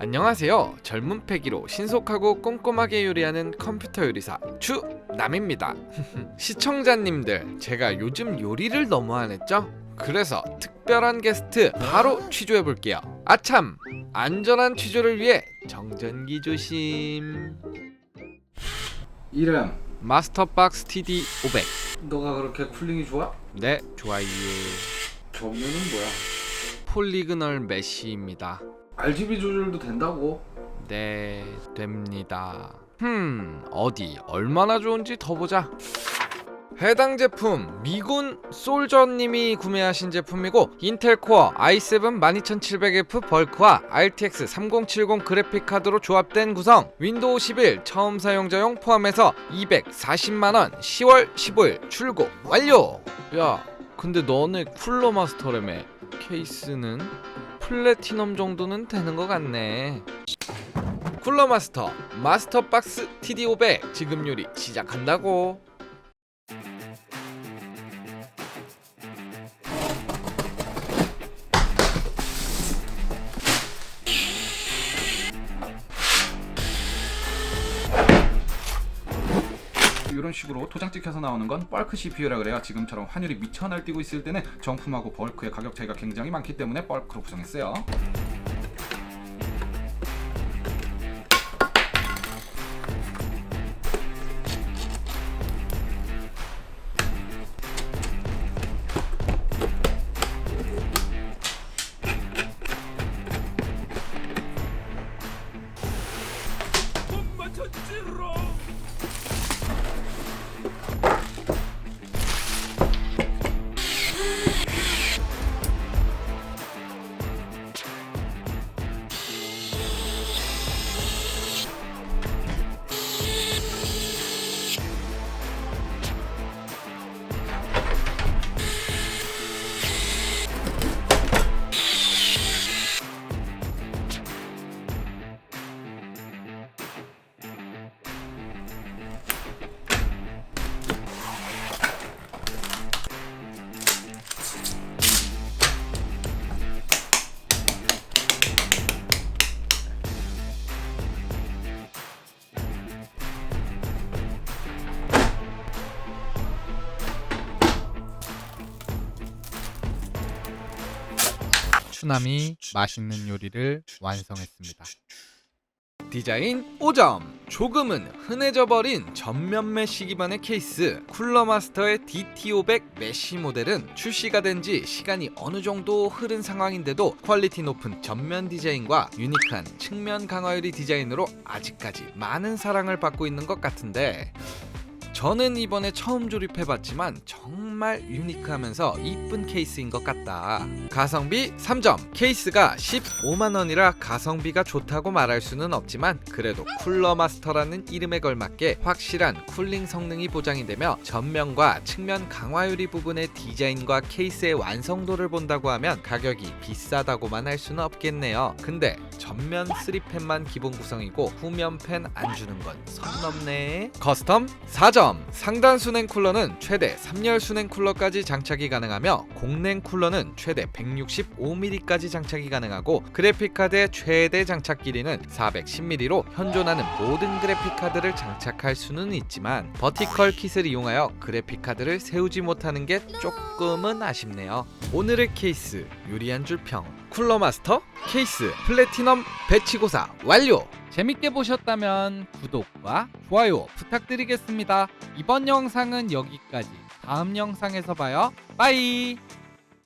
안녕하세요. 젊은 패기로 신속하고 꼼꼼하게 요리하는 컴퓨터 요리사 추남입니다. 시청자님들, 제가 요즘 요리를 너무 안 했죠? 그래서 특별한 게스트 바로 취조해 볼게요. 아참! 안전한 취조를 위해 정전기 조심. 이름 마스터박스 TD 500. 너가 그렇게 쿨링이 좋아? 네, 좋아요. 전면은 뭐야? 폴리그널 메쉬입니다. RGB 조절도 된다고? 네, 됩니다. 어디 얼마나 좋은지 더 보자. 해당 제품 미군 솔저님이 구매하신 제품이고, 인텔 코어 i7 12700F 벌크와 RTX 3070 그래픽 카드로 조합된 구성. 윈도우 11 처음 사용자용 포함해서 240만원 10월 15일 출고 완료. 야, 근데 너네 쿨러 마스터라며. 케이스는 플래티넘 정도는 되는 것 같네. 쿨러 마스터 마스터박스 TD500 지금 요리 시작한다고. 이런 식으로 도장 찍혀서 나오는 건 벌크 CPU라 그래요. 지금처럼 환율이 미쳐 날뛰고 있을 때는 정품하고 벌크의 가격 차이가 굉장히 많기 때문에 벌크로 구성했어요. 추남이 맛있는 요리를 완성했습니다. 디자인 5점. 조금은 흔해져 버린 전면 메쉬 기반의 케이스. 쿨러 마스터의 DT500 메쉬 모델은 출시가 된 지 시간이 어느 정도 흐른 상황인데도 퀄리티 높은 전면 디자인과 유니크한 측면 강화 유리 디자인으로 아직까지 많은 사랑을 받고 있는 것 같은데, 저는 이번에 처음 조립해봤지만 정말 유니크하면서 이쁜 케이스인 것 같다. 가성비 3점. 케이스가 15만원이라 가성비가 좋다고 말할 수는 없지만, 그래도 쿨러 마스터라는 이름에 걸맞게 확실한 쿨링 성능이 보장이 되며, 전면과 측면 강화 유리 부분의 디자인과 케이스의 완성도를 본다고 하면 가격이 비싸다고만 할 수는 없겠네요. 근데 전면 3펜만 기본 구성이고 후면 펜 안 주는 건 선 넘네. 커스텀 4점. 상단 수냉 쿨러는 최대 3열 수냉 쿨러까지 장착이 가능하며, 공냉 쿨러는 최대 165mm까지 장착이 가능하고, 그래픽카드의 최대 장착 길이는 410mm로 현존하는 모든 그래픽카드를 장착할 수는 있지만, 버티컬 킷을 이용하여 그래픽카드를 세우지 못하는 게 조금은 아쉽네요. 오늘의 케이스 요리한 줄 평. 쿨러 마스터 케이스 플래티넘 배치고사 완료! 재밌게 보셨다면 구독과 좋아요 부탁드리겠습니다. 이번 영상은 여기까지. 다음 영상에서 봐요. 빠이!